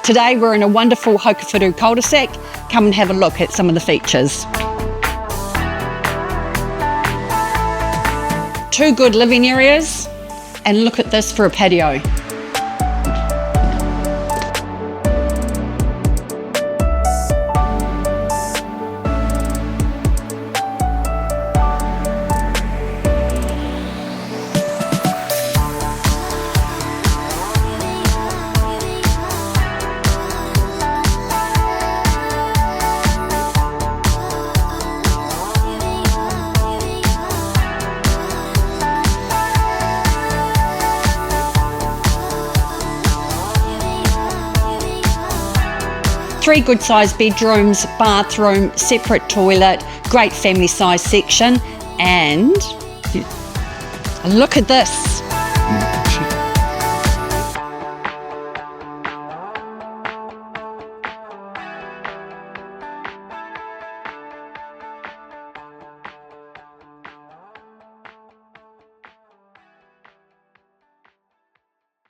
Today we're in a wonderful Hokowhitu cul-de-sac. Come and have a look at some of the features. 2 good living areas, and look at this for a patio. Three good sized bedrooms, bathroom, separate toilet, great family size section, and look at this.